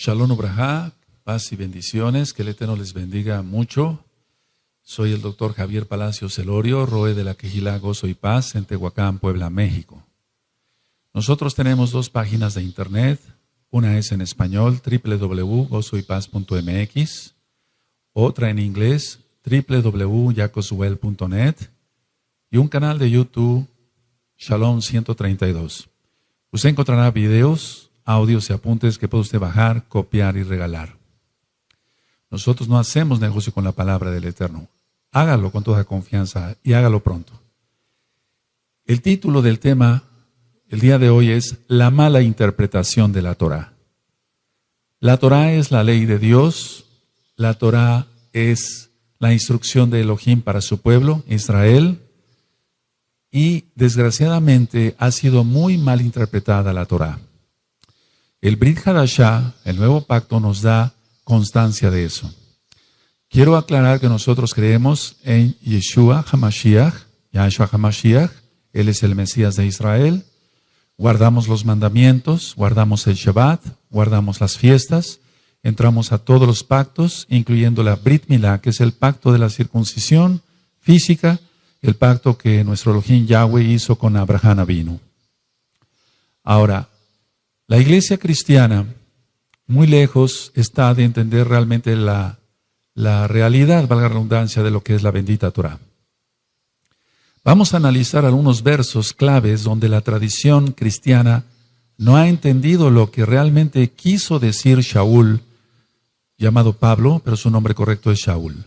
Shalom Ubrajá, paz y bendiciones, que el Eterno les bendiga mucho. Soy el doctor Javier Palacios Elorio, Roe de la Quejilá Gozo y Paz en Tehuacán, Puebla, México. Nosotros tenemos dos páginas de internet, una es en español, www.gozoypaz.mx, otra en inglés, www.jacoswell.net y un canal de YouTube, Shalom 132. Usted encontrará videos, audios y apuntes que puede usted bajar, copiar y regalar. Nosotros no hacemos negocio con la palabra del Eterno. Hágalo con toda confianza y hágalo pronto. El título del tema el día de hoy es la mala interpretación de la Torá. La Torá es la ley de Dios. La Torá es la instrucción de Elohim para su pueblo, Israel. Y desgraciadamente ha sido muy mal interpretada la Torá. El Brit Hadashah, el nuevo pacto, nos da constancia de eso. Quiero aclarar que nosotros creemos en Yeshua HaMashiach, Yahshua HaMashiach, Él es el Mesías de Israel. Guardamos los mandamientos, guardamos el Shabbat, guardamos las fiestas, entramos a todos los pactos, incluyendo la Brit Milá, que es el pacto de la circuncisión física, el pacto que nuestro Elohim Yahweh hizo con Abraham Avinu. Ahora, la iglesia cristiana, muy lejos está de entender realmente la realidad, valga la redundancia, de lo que es la bendita Torá. Vamos a analizar algunos versos claves donde la tradición cristiana no ha entendido lo que realmente quiso decir Shaul, llamado Pablo, pero su nombre correcto es Shaul.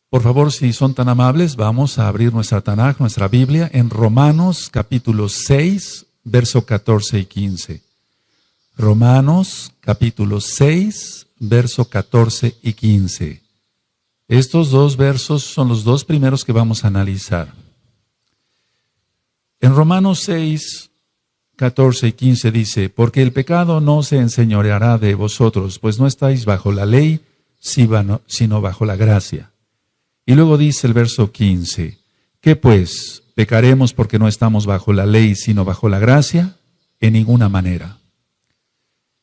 Por favor, si son tan amables, vamos a abrir nuestra Tanaj, nuestra Biblia, en Romanos capítulo 6, verso 14 y 15. Romanos capítulo 6, verso 14 y 15. Estos dos versos son los dos primeros que vamos a analizar. En Romanos 6, 14 y 15 dice, porque el pecado no se enseñoreará de vosotros, pues no estáis bajo la ley, sino bajo la gracia. Y luego dice el verso 15, ¿qué pues? ¿Pecaremos porque no estamos bajo la ley, sino bajo la gracia? En ninguna manera.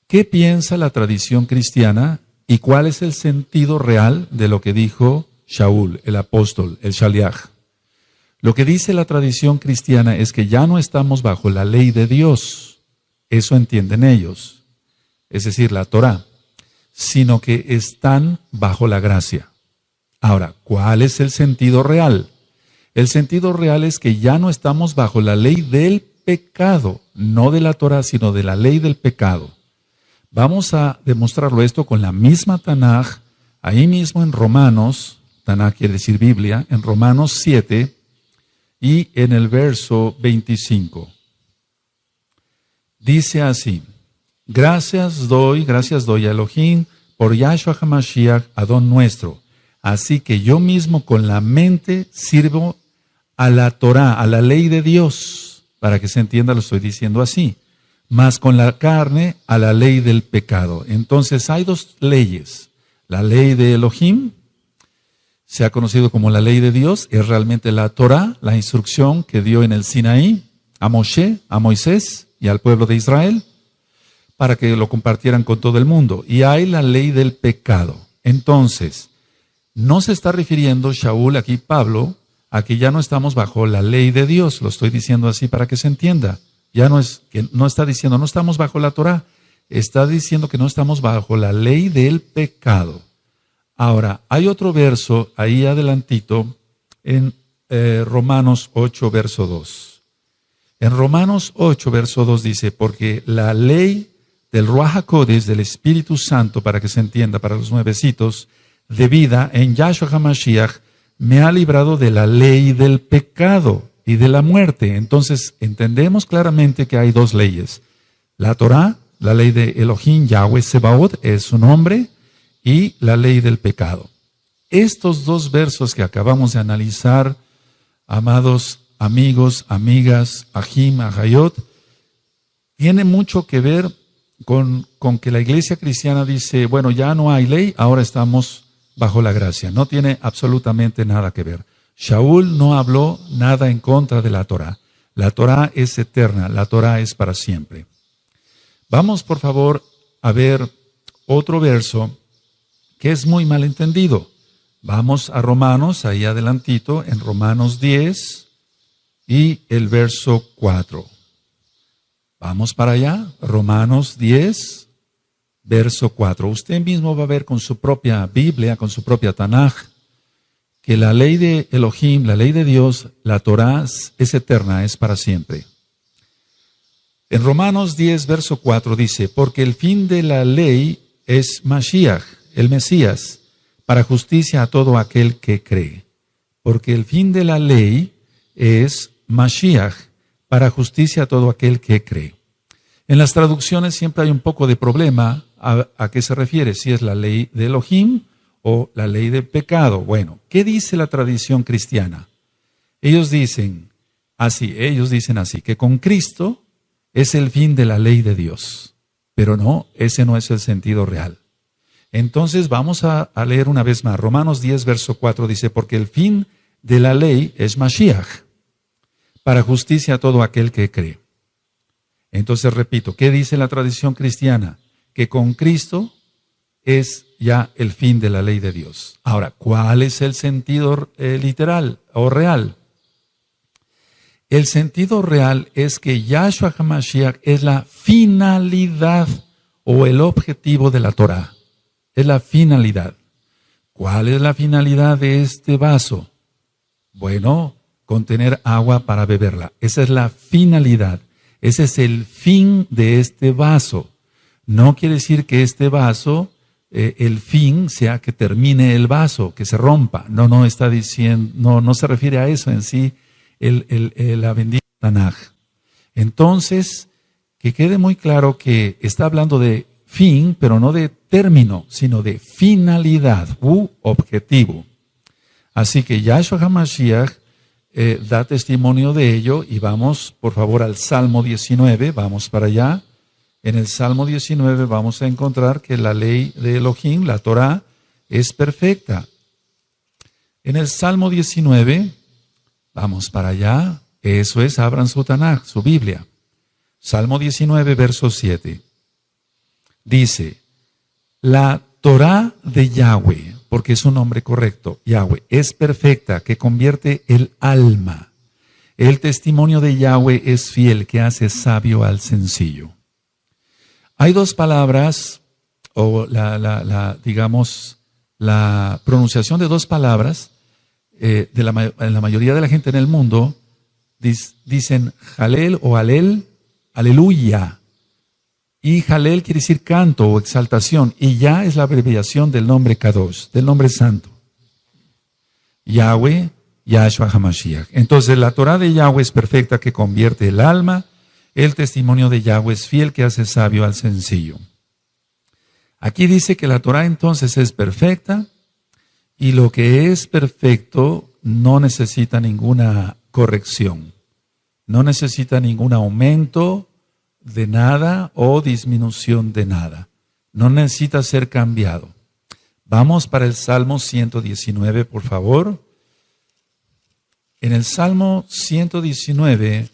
¿Qué piensa la tradición cristiana y cuál es el sentido real de lo que dijo Shaul, el apóstol, el Shaliach? Lo que dice la tradición cristiana es que ya no estamos bajo la ley de Dios, eso entienden ellos, es decir, la Torá, sino que están bajo la gracia. Ahora, ¿cuál es el sentido real? El sentido real es que ya no estamos bajo la ley del pecado, no de la Torá, sino de la ley del pecado. Vamos a demostrarlo esto con la misma Tanaj, ahí mismo en Romanos, Tanaj quiere decir Biblia, en Romanos 7 y en el verso 25. Dice así, gracias doy a Elohim por Yahshua HaMashiach, Adón nuestro. Así que yo mismo con la mente sirvo a la Torá, a la ley de Dios. Para que se entienda lo estoy diciendo así. Mas con la carne a la ley del pecado. Entonces hay dos leyes. La ley de Elohim, se ha conocido como la ley de Dios, es realmente la Torá, la instrucción que dio en el Sinaí a Moshe, a Moisés y al pueblo de Israel, para que lo compartieran con todo el mundo. Y hay la ley del pecado. Entonces, no se está refiriendo Shaul, aquí Pablo, a que ya no estamos bajo la ley de Dios. Lo estoy diciendo así para que se entienda. Ya no está diciendo no estamos bajo la Torá, está diciendo que no estamos bajo la ley del pecado. Ahora, hay otro verso ahí adelantito en Romanos 8, verso 2. En Romanos 8, verso 2 dice, porque la ley del Ruach HaKodesh, del Espíritu Santo, para que se entienda, para los nuevecitos, de vida en Yahshua HaMashiach, me ha librado de la ley del pecado y de la muerte. Entonces, entendemos claramente que hay dos leyes. La Torá, la ley de Elohim, Yahweh Sebaot, es su nombre, y la ley del pecado. Estos dos versos que acabamos de analizar, amados amigos, amigas, Ahim, Ahayot, tienen mucho que ver con que la iglesia cristiana dice, bueno, ya no hay ley, ahora estamos bajo la gracia. No tiene absolutamente nada que ver. Shaul no habló nada en contra de la Torá. La Torá es eterna, la Torá es para siempre. Vamos, por favor, a ver otro verso que es muy mal entendido. Vamos a Romanos, ahí adelantito, en Romanos 10 y el verso 4. Vamos para allá, Romanos 10, verso 4. Usted mismo va a ver con su propia Biblia, con su propia Tanaj, que la ley de Elohim, la ley de Dios, la Torah, es eterna, es para siempre. En Romanos 10, verso 4 dice, porque el fin de la ley es Mashiach, el Mesías, para justicia a todo aquel que cree. Porque el fin de la ley es Mashiach, para justicia a todo aquel que cree. En las traducciones siempre hay un poco de problema a qué se refiere, si es la ley de Elohim o la ley de pecado. Bueno, ¿qué dice la tradición cristiana? Ellos dicen así, que con Cristo es el fin de la ley de Dios. Pero no, ese no es el sentido real. Entonces vamos a leer una vez más. Romanos 10, verso 4 dice, porque el fin de la ley es Mashiach, para justicia a todo aquel que cree. Entonces repito, ¿qué dice la tradición cristiana? Que con Cristo es ya el fin de la ley de Dios. Ahora, ¿cuál es el sentido literal o real? El sentido real es que Yahshua HaMashiach es la finalidad o el objetivo de la Torah. Es la finalidad. ¿Cuál es la finalidad de este vaso? Bueno, contener agua para beberla. Esa es la finalidad. Ese es el fin de este vaso. No quiere decir que este vaso, el fin sea que termine el vaso, que se rompa. No está diciendo, no se refiere a eso en sí, la bendita Tanaj. Entonces, que quede muy claro que está hablando de fin, pero no de término, sino de finalidad u objetivo. Así que Yahshua HaMashiach da testimonio de ello y vamos, por favor, al Salmo 19, vamos para allá. En el Salmo 19 vamos a encontrar que la ley de Elohim, la Torah, es perfecta. En el Salmo 19, vamos para allá, eso es, abran su Tanaj, su Biblia. Salmo 19, verso 7. Dice, la Torah de Yahweh, porque es un nombre correcto, Yahweh, es perfecta, que convierte el alma. El testimonio de Yahweh es fiel, que hace sabio al sencillo. Hay dos palabras, o digamos, la pronunciación de dos palabras, en la mayoría de la gente en el mundo, dicen Jalel o Alel, aleluya. Y Jalel quiere decir canto o exaltación, y ya es la abreviación del nombre Kadosh, del nombre santo. Yahweh, Yahshua HaMashiach. Entonces la Torah de Yahweh es perfecta, que convierte el alma. El testimonio de Yahweh es fiel, que hace sabio al sencillo. Aquí dice que la Torah entonces es perfecta, y lo que es perfecto no necesita ninguna corrección, no necesita ningún aumento de nada o disminución de nada. No necesita ser cambiado. Vamos para el Salmo 119, por favor. En el Salmo 119,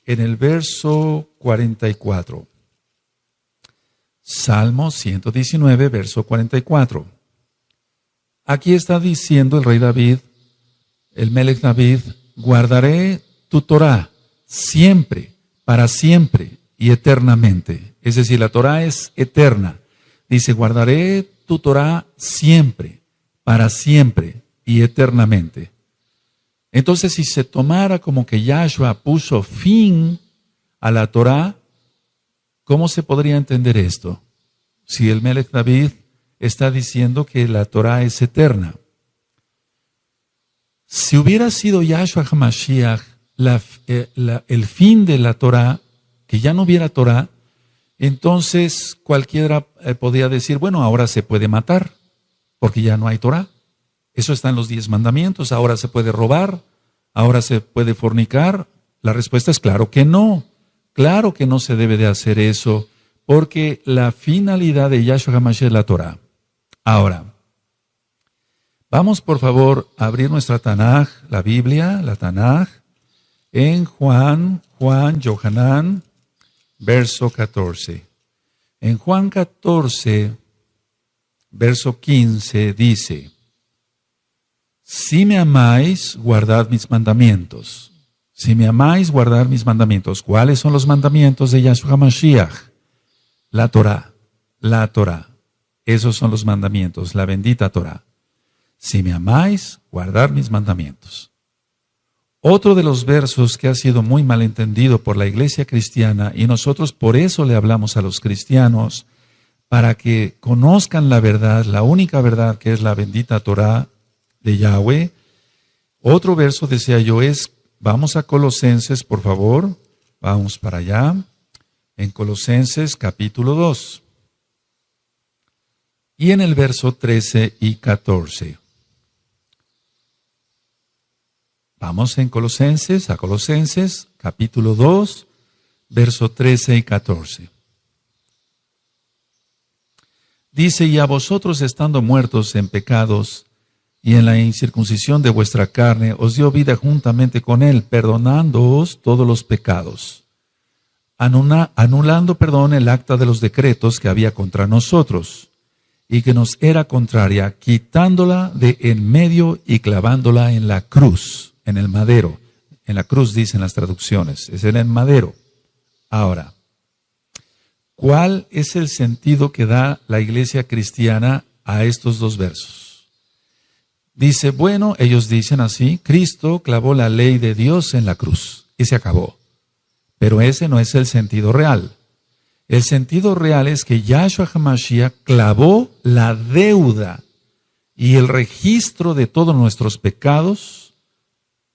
en el verso 44. Salmo 119, verso 44. Aquí está diciendo el rey David, el Melech David, guardaré tu Torah siempre, para siempre y eternamente. Es decir, la Torah es eterna. Dice, guardaré tu Torah siempre, para siempre y eternamente. Entonces, si se tomara como que Yahshua puso fin a la Torah, ¿cómo se podría entender esto? Si el Melech David está diciendo que la Torah es eterna. Si hubiera sido Yahshua HaMashiach el fin de la Torah, que ya no hubiera Torah, entonces cualquiera podría decir, bueno, ahora se puede matar, porque ya no hay Torah. Eso está en los 10 mandamientos. Ahora se puede robar, ahora se puede fornicar. La respuesta es claro que no. Claro que no se debe de hacer eso, porque la finalidad de Yahshua HaMashiach es la Torah. Ahora, vamos por favor a abrir nuestra Tanaj, la Biblia, la Tanaj, en Juan, Yohanan, verso 14. En Juan 14, verso 15 dice, si me amáis, guardad mis mandamientos. Si me amáis, guardad mis mandamientos. ¿Cuáles son los mandamientos de Yahshua Mashiach? La Torah. La Torah. Esos son los mandamientos, la bendita Torah. Si me amáis, guardad mis mandamientos. Otro de los versos que ha sido muy malentendido por la iglesia cristiana, y nosotros por eso le hablamos a los cristianos, para que conozcan la verdad, la única verdad que es la bendita Torah de Yahweh. Otro verso, decía yo, es, vamos a Colosenses, por favor, vamos para allá, en Colosenses capítulo 2, y en el verso 13 y 14. Vamos en Colosenses, a Colosenses, capítulo 2, verso 13 y 14. Dice, y a vosotros estando muertos en pecados y en la incircuncisión de vuestra carne, os dio vida juntamente con él, perdonándoos todos los pecados, anulando, el acta de los decretos que había contra nosotros y que nos era contraria, quitándola de en medio y clavándola en la cruz. En el madero. En la cruz dicen las traducciones. Es en el madero. Ahora, ¿cuál es el sentido que da la iglesia cristiana a estos dos versos? Dice, bueno, ellos dicen así, Cristo clavó la ley de Dios en la cruz y se acabó. Pero ese no es el sentido real. El sentido real es que Yahshua HaMashiach clavó la deuda y el registro de todos nuestros pecados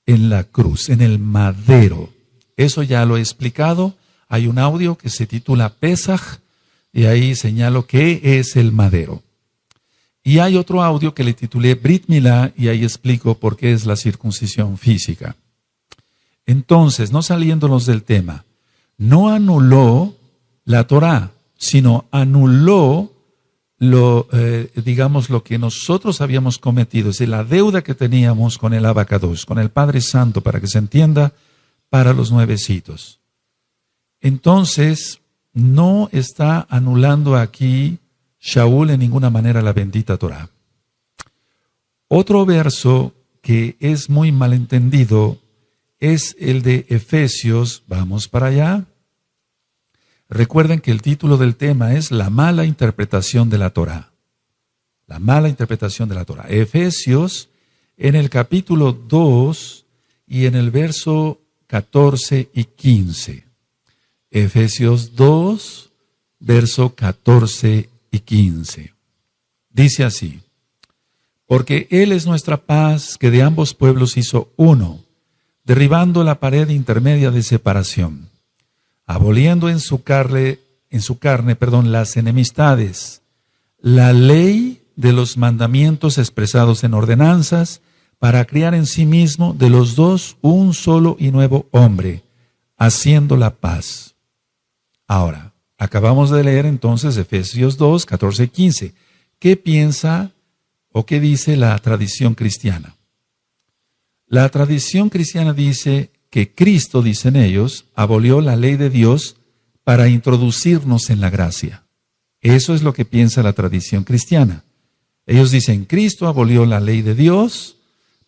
en la cruz, en el madero. Eso ya lo he explicado. Hay un audio que se titula Pesaj y ahí señalo qué es el madero. Y hay otro audio que le titulé Brit Milá y ahí explico por qué es la circuncisión física. Entonces, no saliéndonos del tema, no anuló la Torah, sino anuló lo que nosotros habíamos cometido, es decir, la deuda que teníamos con el Abacados, con el Padre Santo, para que se entienda, para los nuevecitos. Entonces, no está anulando aquí Shaul en ninguna manera la bendita Torah. Otro verso que es muy malentendido es el de Efesios, vamos para allá. Recuerden que el título del tema es la mala interpretación de la Torah. La mala interpretación de la Torah. Efesios, en el capítulo 2 y en el verso 14 y 15. Efesios 2, verso 14 y 15. Dice así, porque Él es nuestra paz, que de ambos pueblos hizo uno, derribando la pared intermedia de separación, aboliendo en su carne, las enemistades, la ley de los mandamientos expresados en ordenanzas, para crear en sí mismo de los dos un solo y nuevo hombre, haciendo la paz. Ahora, acabamos de leer entonces Efesios 2, 14 y 15. ¿Qué piensa o qué dice la tradición cristiana? La tradición cristiana dice que Cristo, dicen ellos, abolió la ley de Dios para introducirnos en la gracia. Eso es lo que piensa la tradición cristiana. Ellos dicen, Cristo abolió la ley de Dios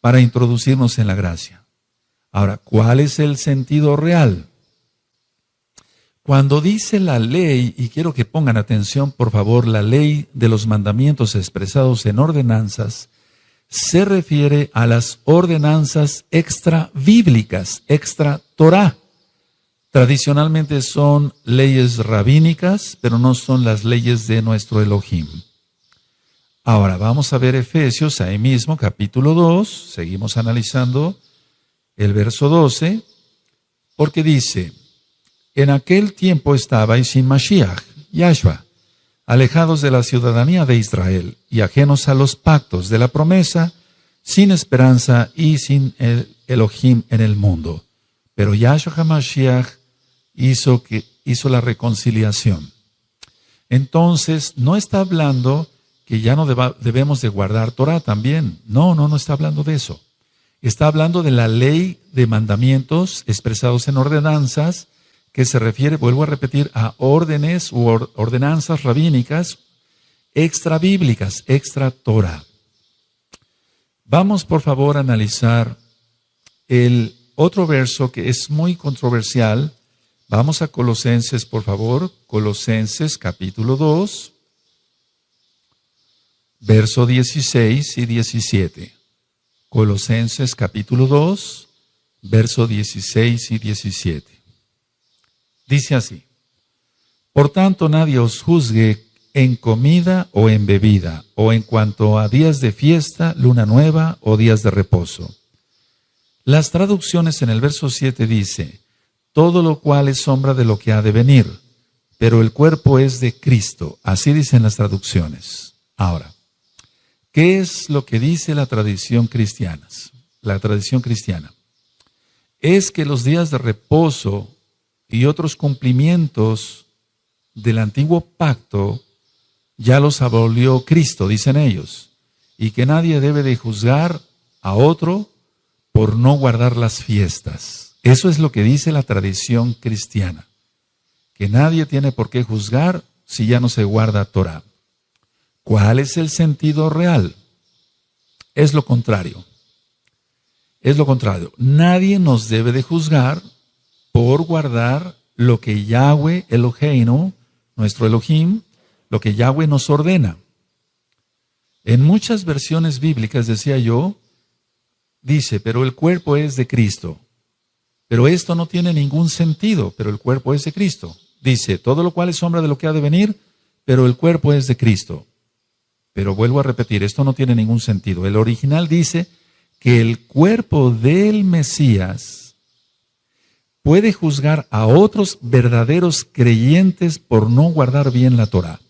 para introducirnos en la gracia. Ahora, ¿cuál es el sentido real? Cuando dice la ley, y quiero que pongan atención, por favor, la ley de los mandamientos expresados en ordenanzas, se refiere a las ordenanzas extra bíblicas, extra Torah. Tradicionalmente son leyes rabínicas, pero no son las leyes de nuestro Elohim. Ahora vamos a ver Efesios, ahí mismo, capítulo 2, seguimos analizando el verso 12, porque dice, en aquel tiempo estabais sin Mashiach, Yahshua, alejados de la ciudadanía de Israel y ajenos a los pactos de la promesa, sin esperanza y sin el Elohim en el mundo. Pero Yahshua HaMashiach hizo la reconciliación. Entonces, no está hablando que ya no debemos de guardar Torah también. No está hablando de eso. Está hablando de la ley de mandamientos expresados en ordenanzas, que se refiere, vuelvo a repetir, a órdenes u ordenanzas rabínicas, extrabíblicas, extra Torah. Vamos por favor a analizar el otro verso que es muy controversial. Vamos a Colosenses, por favor. Colosenses capítulo 2, verso 16 y 17. Colosenses capítulo 2, verso 16 y 17. Dice así: por tanto nadie os juzgue en comida o en bebida, o en cuanto a días de fiesta, luna nueva o días de reposo. Las traducciones en el verso 7 dice: todo lo cual es sombra de lo que ha de venir, pero el cuerpo es de Cristo. Así dicen las traducciones. Ahora, ¿qué es lo que dice la tradición cristiana? La tradición cristiana es que los días de reposo y otros cumplimientos del antiguo pacto ya los abolió Cristo, dicen ellos, y que nadie debe de juzgar a otro por no guardar las fiestas. Eso es lo que dice la tradición cristiana, que nadie tiene por qué juzgar si ya no se guarda Torah. ¿Cuál es el sentido real? Es lo contrario. Es lo contrario. Nadie nos debe de juzgar por guardar lo que Yahweh Eloheinu, nuestro Elohim, lo que Yahweh nos ordena. En muchas versiones bíblicas, decía yo, dice, pero el cuerpo es de Cristo. Pero esto no tiene ningún sentido, pero el cuerpo es de Cristo. Dice, todo lo cual es sombra de lo que ha de venir, pero el cuerpo es de Cristo. Pero vuelvo a repetir, esto no tiene ningún sentido. El original dice que el cuerpo del Mesías puede juzgar a otros verdaderos creyentes por no guardar bien la Torah.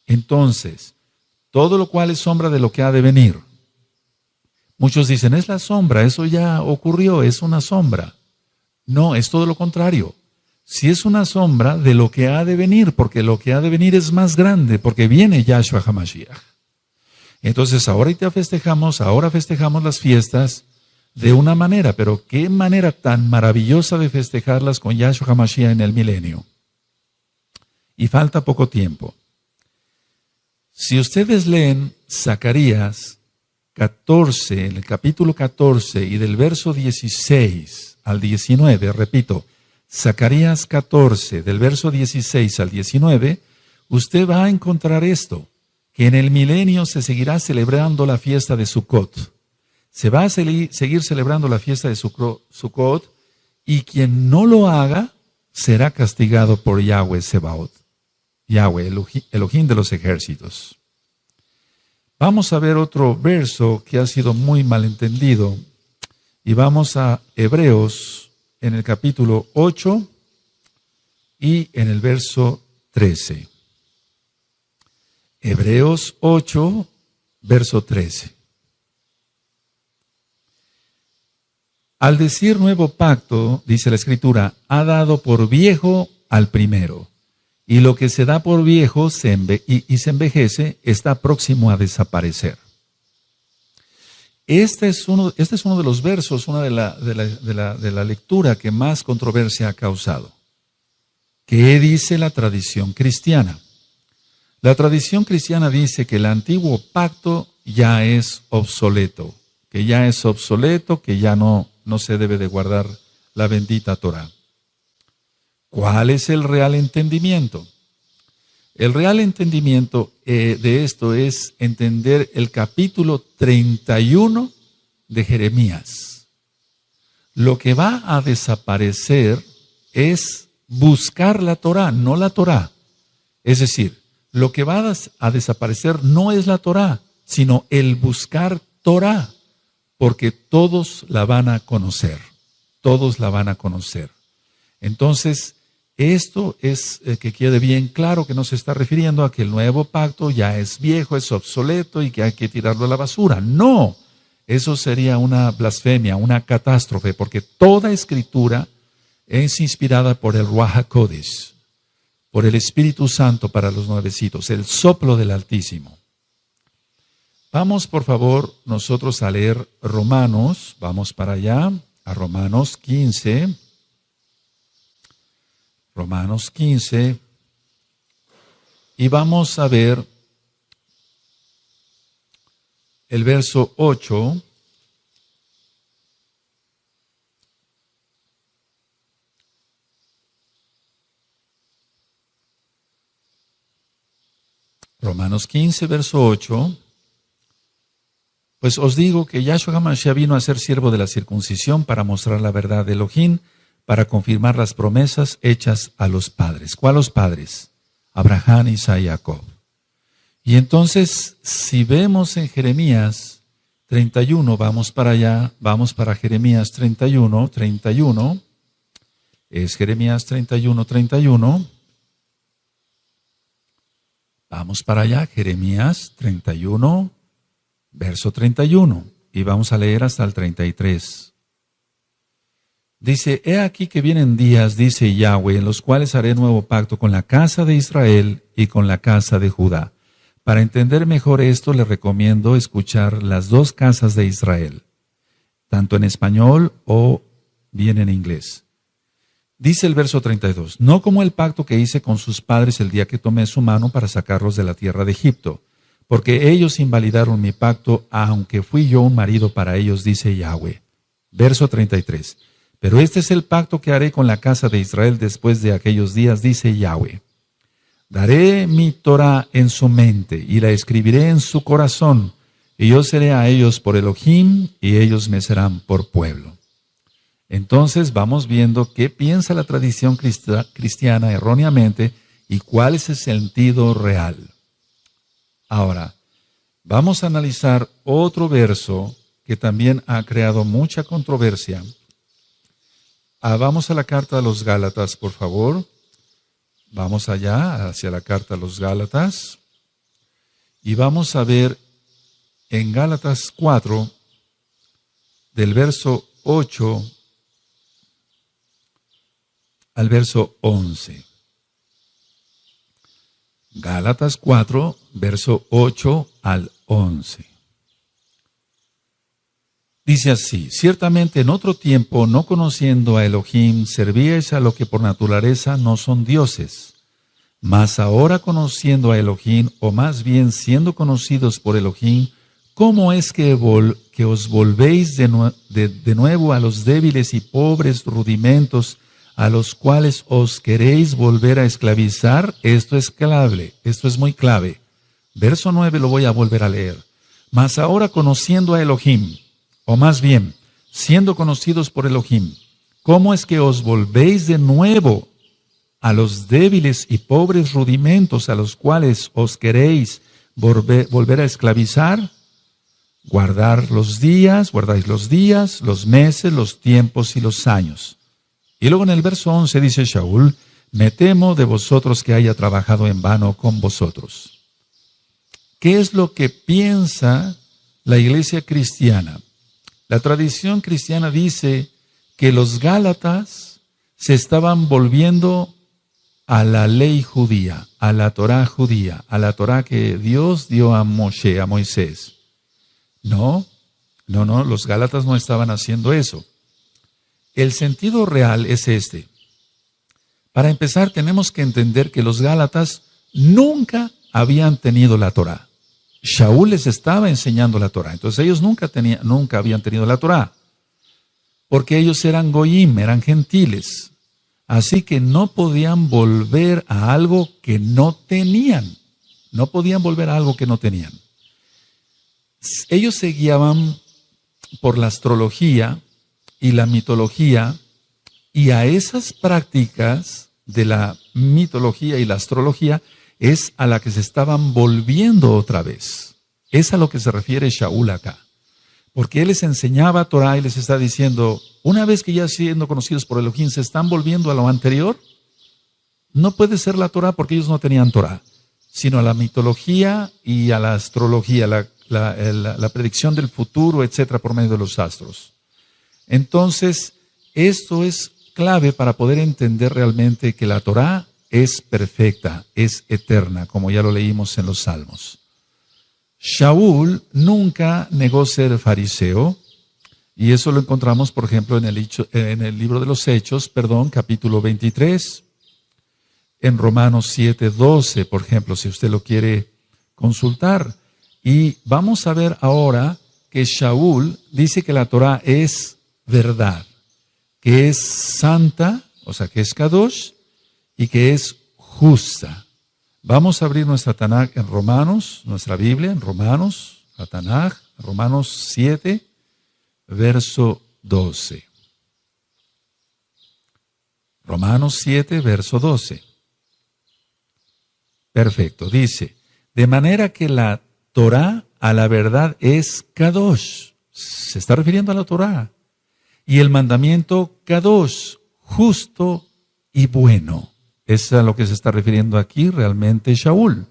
Entonces, todo lo cual es sombra de lo que ha de venir. Muchos dicen, es la sombra, eso ya ocurrió, es una sombra. No, es todo lo contrario. Si es una sombra de lo que ha de venir, porque lo que ha de venir es más grande, porque viene Yahshua HaMashiach. Entonces, ahora festejamos las fiestas de una manera, pero qué manera tan maravillosa de festejarlas con Yahshua HaMashiach en el milenio. Y falta poco tiempo. Si ustedes leen Zacarías 14, en el capítulo 14 y del verso 16 al 19, repito, Zacarías 14, del verso 16 al 19, usted va a encontrar esto, que en el milenio se seguirá celebrando la fiesta de Sukkot. Se va a seguir celebrando la fiesta de Sukkot, y quien no lo haga será castigado por Yahweh Sebaot. Yahweh, Elohim de los ejércitos. Vamos a ver otro verso que ha sido muy malentendido, y vamos a Hebreos en el capítulo 8 y en el verso 13. Hebreos 8, verso 13. Al decir nuevo pacto, dice la Escritura, ha dado por viejo al primero. Y lo que se da por viejo se envejece, está próximo a desaparecer. Este es uno de los versos, una de la lectura que más controversia ha causado. ¿Qué dice la tradición cristiana? La tradición cristiana dice que el antiguo pacto ya es obsoleto, que ya no se debe de guardar la bendita Torah. ¿Cuál es el real entendimiento? El real entendimiento de esto es entender el capítulo 31 de Jeremías. Lo que va a desaparecer es buscar la Torah, no la Torah. Es decir, lo que va a desaparecer no es la Torah, sino el buscar Torah, porque todos la van a conocer. Todos la van a conocer. Entonces, esto es que quede bien claro que no se está refiriendo a que el nuevo pacto ya es viejo, es obsoleto y que hay que tirarlo a la basura. No, eso sería una blasfemia, una catástrofe, porque toda escritura es inspirada por el Ruach HaKodesh, por el Espíritu Santo para los nuevecitos, el soplo del Altísimo. Vamos, por favor, nosotros a leer Romanos, vamos para allá, a Romanos 15. Romanos 15 y vamos a ver el verso 8. Romanos 15, verso 8. Pues os digo que Yahshua HaMashiach vino a ser siervo de la circuncisión para mostrar la verdad de Elohim, para confirmar las promesas hechas a los padres. ¿Cuáles padres? Abraham, Isaac y Jacob. Y entonces, si vemos en Jeremías 31, vamos para allá, vamos para Jeremías 31, es Jeremías 31, 31. Vamos para allá, Jeremías 31, verso 31, y vamos a leer hasta el 33. Dice, he aquí que vienen días, dice Yahweh, en los cuales haré nuevo pacto con la casa de Israel y con la casa de Judá. Para entender mejor esto, les recomiendo escuchar las dos casas de Israel, tanto en español o bien en inglés. Dice el verso 32, no como el pacto que hice con sus padres el día que tomé su mano para sacarlos de la tierra de Egipto, porque ellos invalidaron mi pacto, aunque fui yo un marido para ellos, dice Yahweh. Verso 33, pero este es el pacto que haré con la casa de Israel después de aquellos días, dice Yahweh. Daré mi Torah en su mente y la escribiré en su corazón, y yo seré a ellos por Elohim, y ellos me serán por pueblo. Entonces vamos viendo qué piensa la tradición cristiana erróneamente y cuál es el sentido real. Ahora, vamos a analizar otro verso que también ha creado mucha controversia. Vamos a la carta a los Gálatas, por favor. Vamos allá, hacia la carta a los Gálatas. Y vamos a ver en Gálatas 4, del verso 8 al verso 11. Gálatas 4, verso 8 al 11. Dice así, ciertamente en otro tiempo, no conociendo a Elohim, servíais a lo que por naturaleza no son dioses. Mas ahora conociendo a Elohim, o más bien siendo conocidos por Elohim, ¿cómo es que os volvéis de nuevo a los débiles y pobres rudimentos a los cuales os queréis volver a esclavizar? Esto es clave, esto es muy clave. Verso 9 lo voy a volver a leer. Mas ahora conociendo a Elohim, o más bien, siendo conocidos por Elohim, ¿cómo es que os volvéis de nuevo a los débiles y pobres rudimentos a los cuales os queréis volver a esclavizar? Guardáis los días, los meses, los tiempos y los años. Y luego en el verso 11 dice Shaul, me temo de vosotros que haya trabajado en vano con vosotros. ¿Qué es lo que piensa la iglesia cristiana? La tradición cristiana dice que los Gálatas se estaban volviendo a la ley judía, a la Torá judía, a la Torá que Dios dio a Moshe, a Moisés. No, los Gálatas no estaban haciendo eso. El sentido real es este. Para empezar, tenemos que entender que los Gálatas nunca habían tenido la Torá. Shaul les estaba enseñando la Torá. Entonces ellos nunca habían tenido la Torá. Porque ellos eran goyim, eran gentiles. Así que no podían volver a algo que no tenían. No podían volver a algo que no tenían. Ellos se guiaban por la astrología y la mitología, y a esas prácticas de la mitología y la astrología es a la que se estaban volviendo otra vez. Es a lo que se refiere Shaul acá. Porque él les enseñaba Torah y les está diciendo, una vez que ya siendo conocidos por Elohim se están volviendo a lo anterior, no puede ser la Torah porque ellos no tenían Torah, sino a la mitología y a la astrología, la predicción del futuro, etcétera, por medio de los astros. Entonces, esto es clave para poder entender realmente que la Torá es perfecta, es eterna, como ya lo leímos en los Salmos. Shaul nunca negó ser fariseo, y eso lo encontramos, por ejemplo, en el libro de los Hechos, capítulo 23. en Romanos 7:12, por ejemplo, si usted lo quiere consultar. Y vamos a ver ahora que Shaul dice que la Torah es verdad, que es santa, o sea, que es Kadosh, y que es justa. Vamos a abrir nuestra Tanaj en Romanos, nuestra Biblia en Romanos, la Tanaj, Romanos 7, verso 12. Romanos 7, verso 12. Perfecto, dice, de manera que la Torah a la verdad es Kadosh, se está refiriendo a la Torah, y el mandamiento Kadosh, justo y bueno. Es a lo que se está refiriendo aquí realmente Shaul.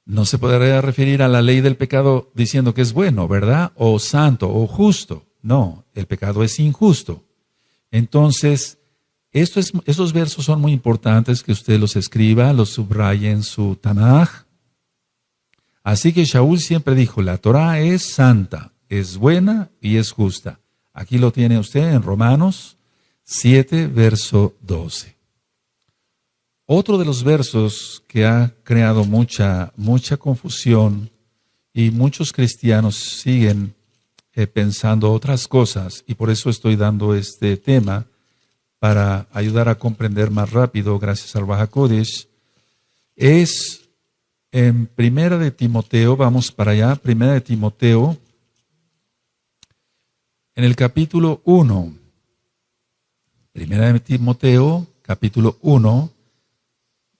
No se podría referir a la ley del pecado diciendo que es bueno, ¿verdad? O santo, o justo. No, el pecado es injusto. Entonces, estos versos son muy importantes que usted los escriba, los subraye en su Tanaj. Así que Shaul siempre dijo, la Torah es santa, es buena y es justa. Aquí lo tiene usted en Romanos 7, verso 12. Otro de los versos que ha creado mucha confusión y muchos cristianos siguen pensando otras cosas, y por eso estoy dando este tema para ayudar a comprender más rápido, gracias al Ruach HaKodesh, es en Primera de Timoteo, vamos para allá, Primera de Timoteo, en el capítulo 1, Primera de Timoteo, capítulo 1,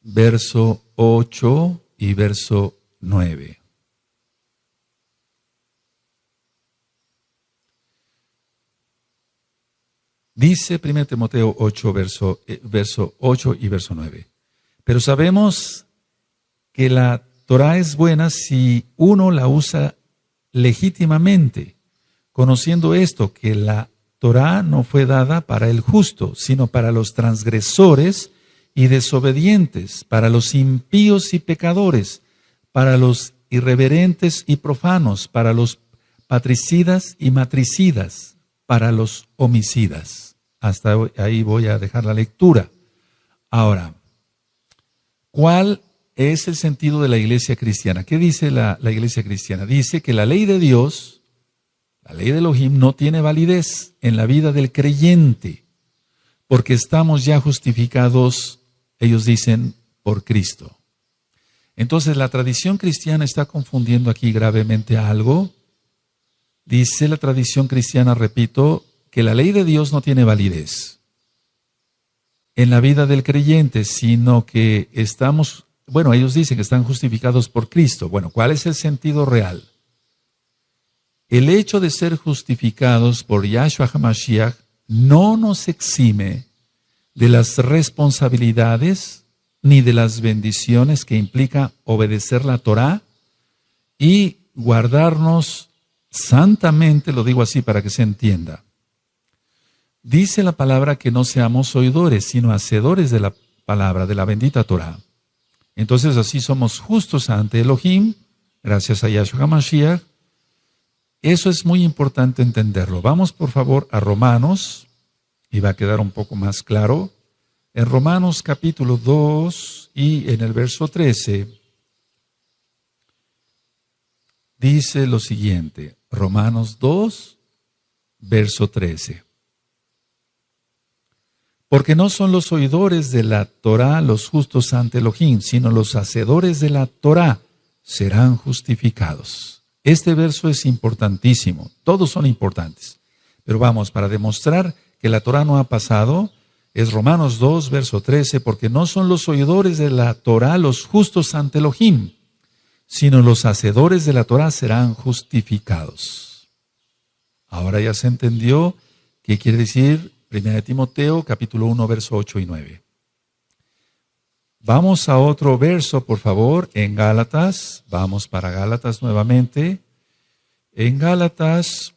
verso 8 y verso 9. Dice 1 Timoteo 8, verso 8 y verso 9. Pero sabemos que la Torah es buena si uno la usa legítimamente, conociendo esto, que la Torah no fue dada para el justo, sino para los transgresores y desobedientes, para los impíos y pecadores, para los irreverentes y profanos, para los patricidas y matricidas, para los homicidas. Hasta ahí voy a dejar la lectura. Ahora, ¿cuál es el sentido de la iglesia cristiana? ¿Qué dice la iglesia cristiana? Dice que la ley de Dios, la ley de Elohim, no tiene validez en la vida del creyente, porque estamos ya justificados, ellos dicen, por Cristo. Entonces la tradición cristiana está confundiendo aquí gravemente algo. Dice la tradición cristiana, repito, que la ley de Dios no tiene validez en la vida del creyente, sino que estamos, bueno, ellos dicen que están justificados por Cristo. Bueno, ¿cuál es el sentido real? El hecho de ser justificados por Yahshua HaMashiach no nos exime de las responsabilidades ni de las bendiciones que implica obedecer la Torah y guardarnos santamente, lo digo así para que se entienda. Dice la palabra que no seamos oidores, sino hacedores de la palabra, de la bendita Torah. Entonces así somos justos ante Elohim, gracias a Yahshua HaMashiach. Eso es muy importante entenderlo. Vamos por favor a Romanos, y va a quedar un poco más claro. En Romanos capítulo 2 y en el verso 13, dice lo siguiente, Romanos 2, verso 13. Porque no son los oidores de la Torah los justos ante Elohim, sino los hacedores de la Torah serán justificados. Este verso es importantísimo, todos son importantes. Pero vamos, para demostrar que la Torah no ha pasado, es Romanos 2, verso 13, porque no son los oidores de la Torah los justos ante Elohim, sino los hacedores de la Torah serán justificados. Ahora ya se entendió qué quiere decir 1 Timoteo, capítulo 1, verso 8 y 9. Vamos a otro verso, por favor, en Gálatas. Vamos para Gálatas nuevamente. En Gálatas,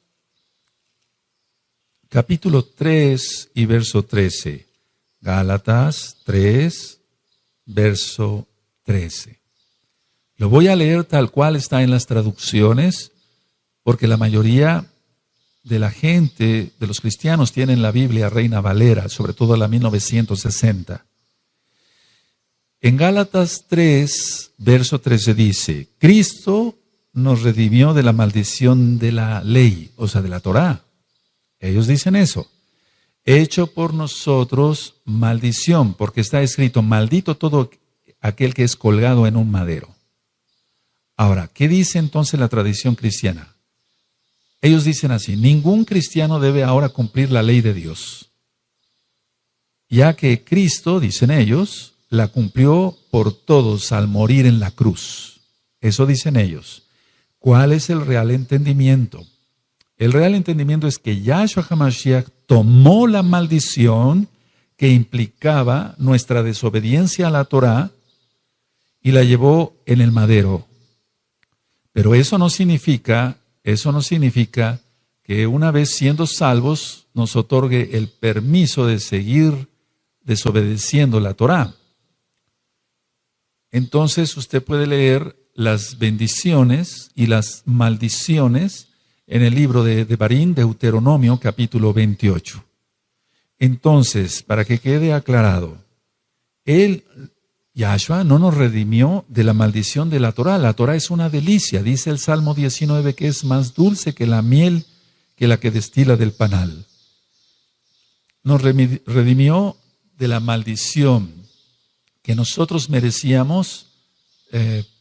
capítulo 3 y verso 13. Gálatas 3, verso 13. Lo voy a leer tal cual está en las traducciones, porque la mayoría de la gente, de los cristianos, tienen la Biblia Reina Valera, sobre todo la 1960. En Gálatas 3, verso 13 dice, Cristo nos redimió de la maldición de la ley, o sea, de la Torá. Ellos dicen eso. Hecho por nosotros maldición, porque está escrito, maldito todo aquel que es colgado en un madero. Ahora, ¿qué dice entonces la tradición cristiana? Ellos dicen así, ningún cristiano debe ahora cumplir la ley de Dios, ya que Cristo, dicen ellos, la cumplió por todos al morir en la cruz. Eso dicen ellos. ¿Cuál es el real entendimiento? El real entendimiento es que Yahshua HaMashiach tomó la maldición que implicaba nuestra desobediencia a la Torá y la llevó en el madero. Pero eso no significa que una vez siendo salvos nos otorgue el permiso de seguir desobedeciendo la Torá. Entonces usted puede leer las bendiciones y las maldiciones en el libro de Devarim, Deuteronomio, capítulo 28. Entonces, para que quede aclarado, Yahshua no nos redimió de la maldición de la Torá. La Torá es una delicia, dice el Salmo 19, que es más dulce que la miel que la que destila del panal. Nos redimió de la maldición que nosotros merecíamos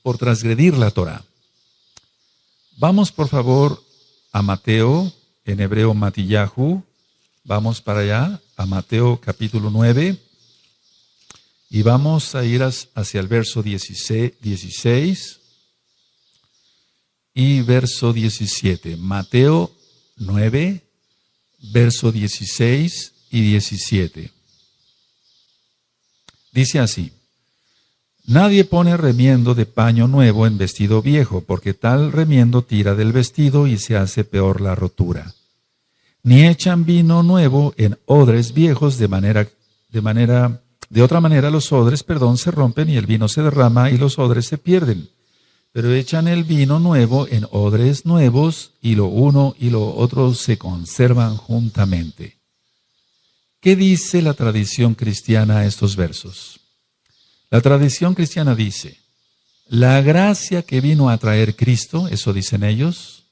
por transgredir la Torá. Vamos por favor a Mateo, en hebreo Matillahu, vamos para allá, a Mateo capítulo 9, y vamos a ir hacia el verso 16 y verso 17. Mateo 9, verso 16 y 17. Dice así, nadie pone remiendo de paño nuevo en vestido viejo, porque tal remiendo tira del vestido y se hace peor la rotura. Ni echan vino nuevo en odres viejos, de otra manera los odres, se rompen y el vino se derrama y los odres se pierden. Pero echan el vino nuevo en odres nuevos y lo uno y lo otro se conservan juntamente. ¿Qué dice la tradición cristiana a estos versos? La tradición cristiana dice, la gracia que vino a traer Cristo, eso dicen ellos,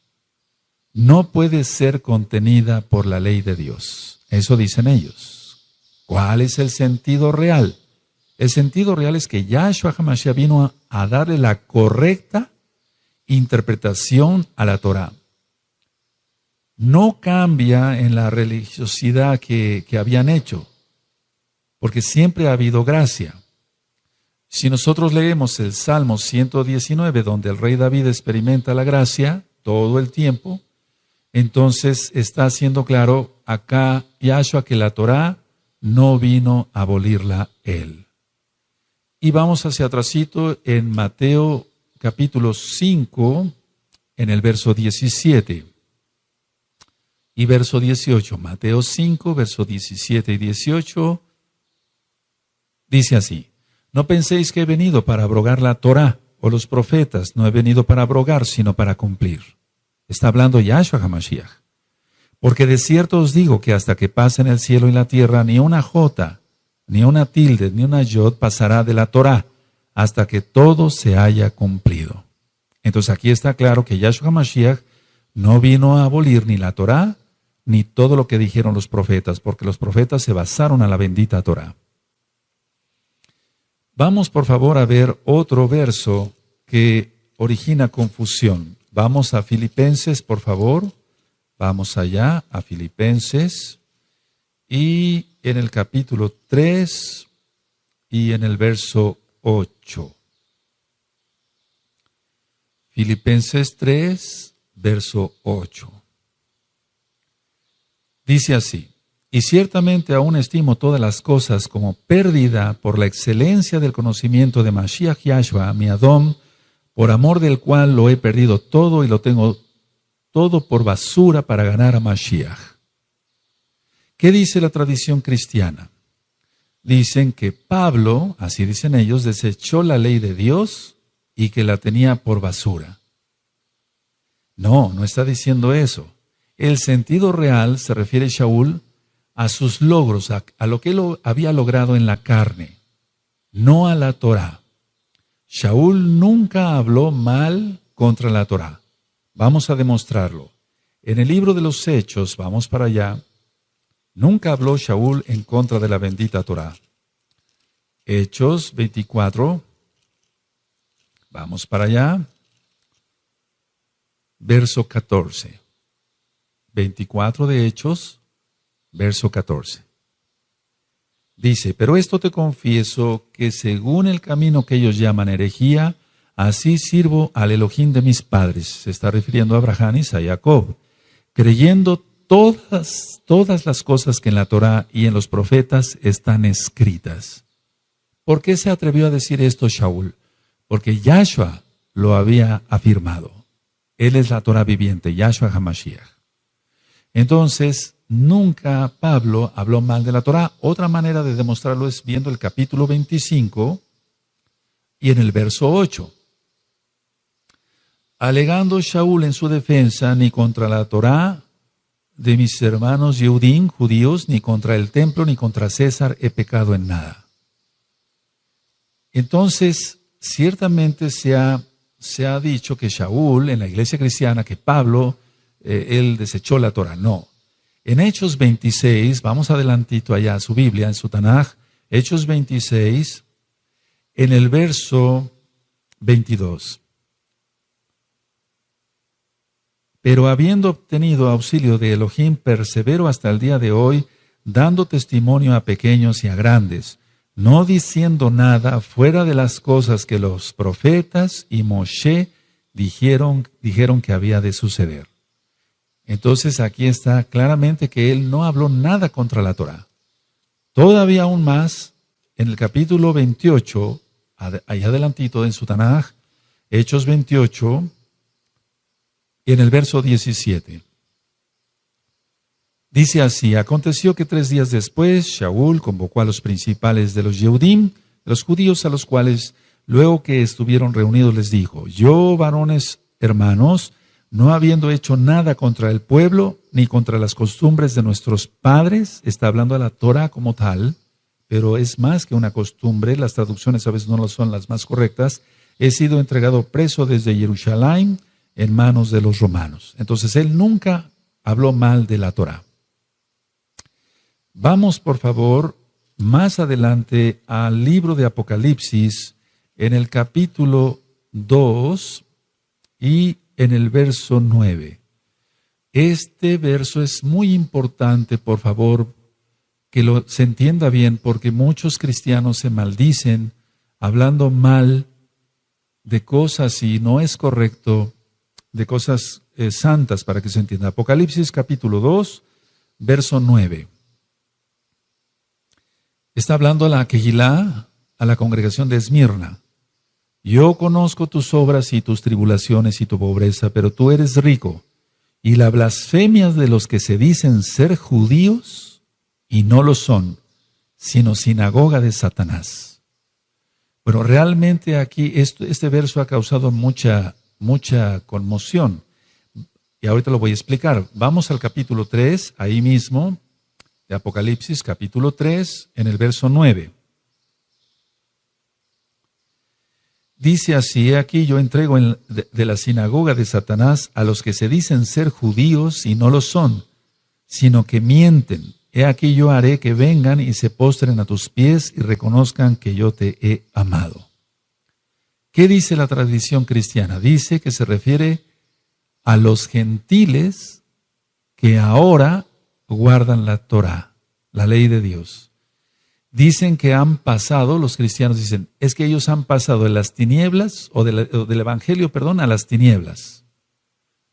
no puede ser contenida por la ley de Dios. Eso dicen ellos. ¿Cuál es el sentido real? El sentido real es que Yahshua HaMashiach vino a darle la correcta interpretación a la Torá. No cambia en la religiosidad que habían hecho, porque siempre ha habido gracia. Si nosotros leemos el Salmo 119, donde el rey David experimenta la gracia todo el tiempo, entonces está haciendo claro acá Yahshua que la Torá no vino a abolirla él. Y vamos hacia atrásito en Mateo capítulo 5, en el verso 17 y verso 18. Mateo 5, verso 17 y 18, dice así, no penséis que he venido para abrogar la Torá o los profetas, no he venido para abrogar, sino para cumplir. Está hablando Yahshua HaMashiach. Porque de cierto os digo que hasta que pasen el cielo y la tierra, ni una jota, ni una tilde, ni una yod pasará de la Torá, hasta que todo se haya cumplido. Entonces aquí está claro que Yahshua HaMashiach no vino a abolir ni la Torá, ni todo lo que dijeron los profetas, porque los profetas se basaron a la bendita Torá. Vamos por favor a ver otro verso que origina confusión. Vamos a Filipenses, por favor. Vamos allá a Filipenses y en el capítulo 3 y en el verso 8. Filipenses 3, verso 8. Dice así, y ciertamente aún estimo todas las cosas como pérdida por la excelencia del conocimiento de Mashiach Yahshua, mi Adón, por amor del cual lo he perdido todo y lo tengo todo por basura para ganar a Mashiach. ¿Qué dice la tradición cristiana? Dicen que Pablo, así dicen ellos, desechó la ley de Dios y que la tenía por basura. No, no está diciendo eso. El sentido real se refiere Shaul a sus logros, a lo que él había logrado en la carne. no a la Torá. Shaul nunca habló mal contra la Torá. Vamos a demostrarlo. En el libro de los Hechos, vamos para allá, nunca habló Shaul en contra de la bendita Torá. Hechos 24, vamos para allá, verso 14. 24 de Hechos, verso 14. Dice, pero esto te confieso que según el camino que ellos llaman herejía, así sirvo al Elohim de mis padres. Se está refiriendo a Abraham y a Jacob, creyendo todas las cosas que en la Torá y en los profetas están escritas. ¿Por qué se atrevió a decir esto Shaul? Porque Yahshua lo había afirmado. Él es la Torá viviente, Yahshua HaMashiach. Entonces, nunca Pablo habló mal de la Torá. Otra manera de demostrarlo es viendo el capítulo 25 y en el verso 8. Alegando Shaul en su defensa, ni contra la Torá de mis hermanos Yehudim, judíos, ni contra el templo, ni contra César he pecado en nada. Entonces, ciertamente se ha dicho que Shaul, en la iglesia cristiana, que Pablo, él desechó la Torá. No. En Hechos 26, vamos adelantito allá a su Biblia, en su Tanaj, Hechos 26, en el verso 22. Pero habiendo obtenido auxilio de Elohim, persevero hasta el día de hoy, dando testimonio a pequeños y a grandes, no diciendo nada fuera de las cosas que los profetas y Moshe dijeron que había de suceder. Entonces aquí está claramente que él no habló nada contra la Torá. Todavía aún más, en el capítulo 28, ahí adelantito en su Tanaj, Hechos 28, en el verso 17. Dice así, aconteció que 3 días después, Shaul convocó a los principales de los Yehudim, los judíos a los cuales, luego que estuvieron reunidos, les dijo, yo, varones hermanos, no habiendo hecho nada contra el pueblo, ni contra las costumbres de nuestros padres, está hablando de la Torah como tal, pero es más que una costumbre, las traducciones a veces no son las más correctas, he sido entregado preso desde Jerusalén en manos de los romanos. Entonces él nunca habló mal de la Torah. Vamos, por favor, más adelante al libro de Apocalipsis, en el capítulo 2 y en el verso 9. Este verso es muy importante, por favor, que se entienda bien, porque muchos cristianos se maldicen hablando mal de cosas, y no es correcto, de cosas santas, para que se entienda. Apocalipsis capítulo 2, verso 9. Está hablando a la Kehilá, a la congregación de Esmirna. Yo conozco tus obras y tus tribulaciones y tu pobreza, pero tú eres rico, y la blasfemia de los que se dicen ser judíos y no lo son, sino sinagoga de Satanás. Bueno, realmente aquí este verso ha causado mucha conmoción, y ahorita lo voy a explicar. Vamos al capítulo 3, ahí mismo, de Apocalipsis, capítulo 3, en el verso 9. Dice así, aquí yo entrego de la sinagoga de Satanás a los que se dicen ser judíos y no lo son, sino que mienten. He aquí yo haré que vengan y se postren a tus pies y reconozcan que yo te he amado. ¿Qué dice la tradición cristiana? Dice que se refiere a los gentiles que ahora guardan la Torá, la ley de Dios. Dicen que han pasado, los cristianos dicen, es que ellos han pasado de las tinieblas, o del evangelio, a las tinieblas.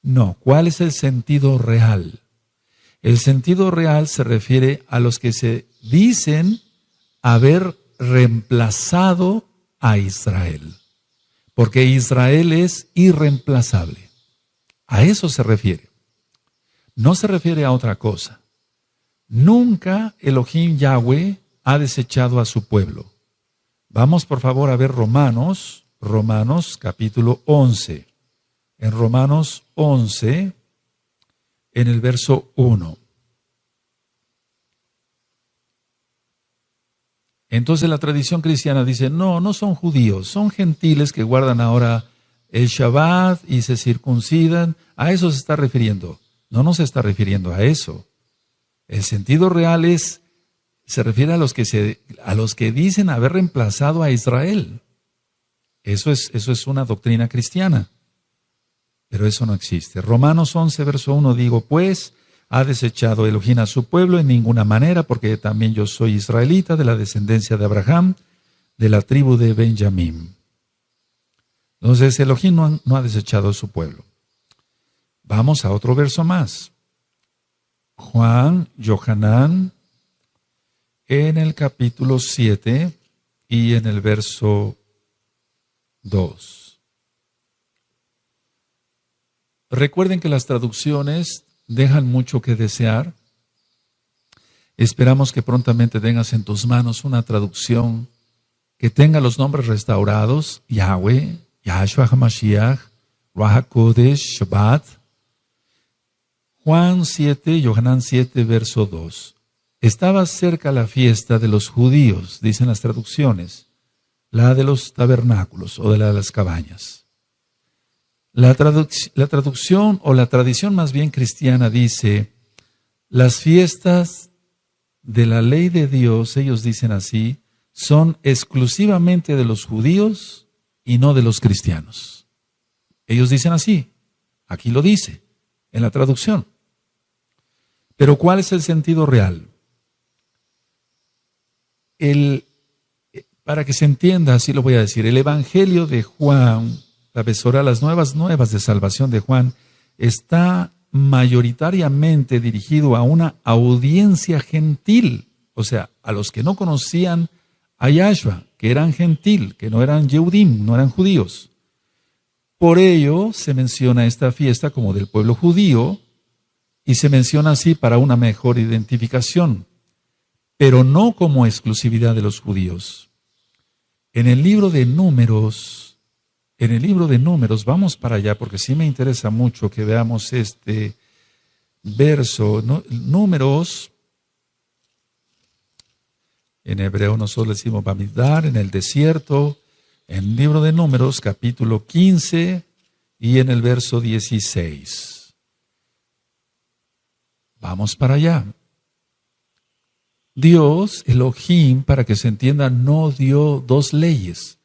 No, ¿cuál es el sentido real? El sentido real se refiere a los que se dicen haber reemplazado a Israel, porque Israel es irreemplazable. A eso se refiere. No se refiere a otra cosa. Nunca Elohim Yahweh ha desechado a su pueblo. Vamos por favor a ver Romanos capítulo 11. En Romanos 11, en el verso 1. Entonces la tradición cristiana dice, no, no son judíos, son gentiles que guardan ahora el Shabbat y se circuncidan. A eso se está refiriendo. No nos está refiriendo a eso. El sentido real se refiere a los que dicen haber reemplazado a Israel. Eso es una doctrina cristiana. Pero eso no existe. Romanos 11, verso 1, digo, pues, ha desechado Elohim a su pueblo en ninguna manera, porque también yo soy israelita, de la descendencia de Abraham, de la tribu de Benjamín. Entonces, Elohim no ha desechado a su pueblo. Vamos a otro verso más. Juan, Yohanan, en el capítulo 7 y en el verso 2. Recuerden que las traducciones dejan mucho que desear. Esperamos que prontamente tengas en tus manos una traducción que tenga los nombres restaurados: Yahweh, Yahshua HaMashiach, Ruach HaKodesh, Shabbat. Juan 7, Yohanan 7, verso 2. Estaba cerca la fiesta de los judíos, dicen las traducciones, la de los tabernáculos o de las cabañas. La traducción o la tradición más bien cristiana dice, las fiestas de la ley de Dios, ellos dicen así, son exclusivamente de los judíos y no de los cristianos. Ellos dicen así, aquí lo dice, en la traducción. Pero ¿cuál es el sentido real? Para que se entienda, así lo voy a decir, el Evangelio de Juan, la Besorá, las nuevas de salvación de Juan, está mayoritariamente dirigido a una audiencia gentil, o sea, a los que no conocían a Yahshua, que eran gentil, que no eran Yehudim, no eran judíos. Por ello se menciona esta fiesta como del pueblo judío y se menciona así para una mejor identificación, pero no como exclusividad de los judíos. En el libro de Números, vamos para allá porque sí me interesa mucho que veamos este verso. Números, en hebreo nosotros decimos Bamidbar, en el desierto, en el libro de Números, capítulo 15 y en el verso 16. Vamos para allá. Dios, Elohim, para que se entienda, no dio dos leyes.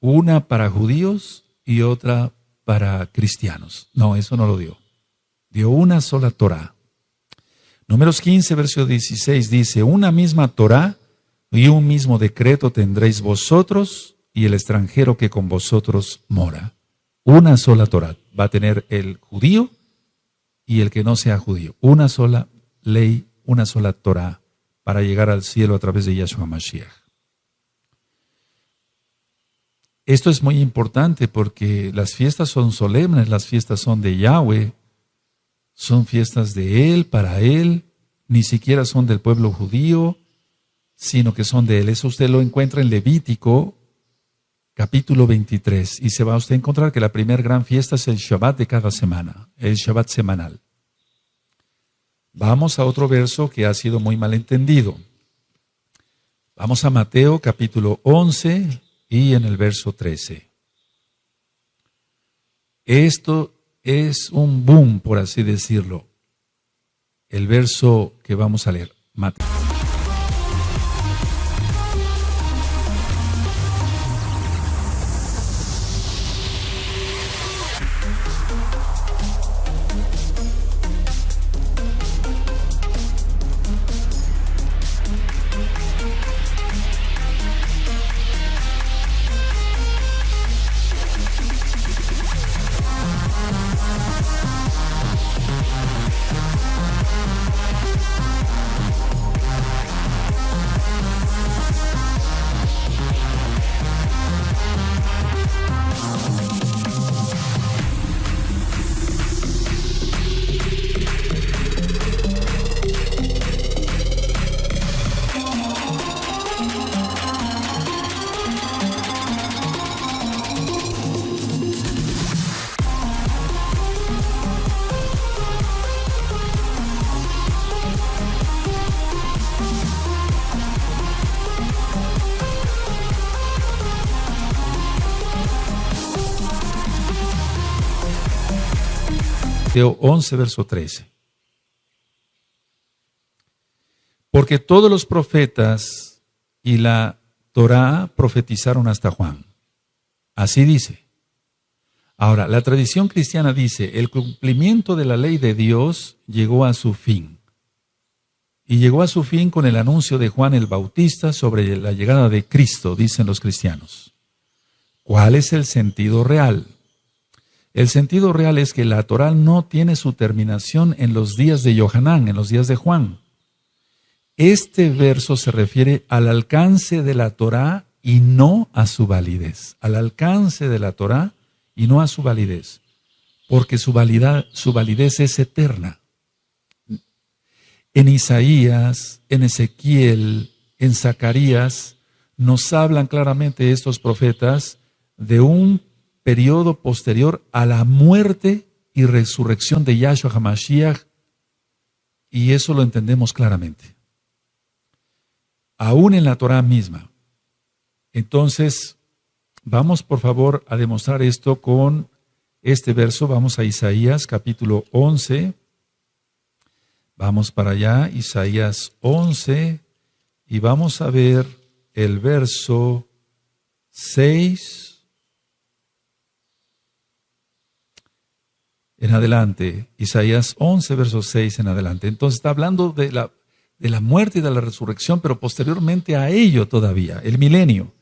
Una para judíos y otra para cristianos. No, eso no lo dio. Dio una sola Torá. Números 15, verso 16 dice, una misma Torá y un mismo decreto tendréis vosotros y el extranjero que con vosotros mora. Una sola Torá va a tener el judío y el que no sea judío. Una sola ley, una sola Torá para llegar al cielo a través de Yahshua Mashiach. Esto es muy importante porque las fiestas son solemnes, las fiestas son de Yahweh, son fiestas de Él, para Él, ni siquiera son del pueblo judío, sino que son de Él. Eso usted lo encuentra en Levítico, capítulo 23, y se va a usted a encontrar que la primera gran fiesta es el Shabbat de cada semana, el Shabbat semanal. Vamos a otro verso que ha sido muy mal entendido. Vamos a Mateo, capítulo 11, y en el verso 13. Esto es un boom, por así decirlo. El verso que vamos a leer, Mateo. Mateo 11, verso 13. Porque todos los profetas y la Torá profetizaron hasta Juan. Así dice. Ahora, la tradición cristiana dice, el cumplimiento de la ley de Dios llegó a su fin. Y llegó a su fin con el anuncio de Juan el Bautista sobre la llegada de Cristo, dicen los cristianos. ¿Cuál es el sentido real? El sentido real es que la Torá no tiene su terminación en los días de Yohanan, en los días de Juan. Este verso se refiere al alcance de la Torá y no a su validez. Al alcance de la Torá y no a su validez. Porque su validez es eterna. En Isaías, en Ezequiel, en Zacarías, nos hablan claramente estos profetas de un periodo posterior a la muerte y resurrección de Yahshua HaMashiach, y eso lo entendemos claramente. Aún en la Torá misma. Entonces, vamos por favor a demostrar esto con este verso. Vamos a Isaías capítulo 11. Vamos para allá, Isaías 11, y vamos a ver el verso 6 en adelante. Isaías 11, verso 6 en adelante. Entonces está hablando de la muerte y de la resurrección, pero posteriormente a ello todavía, el milenio.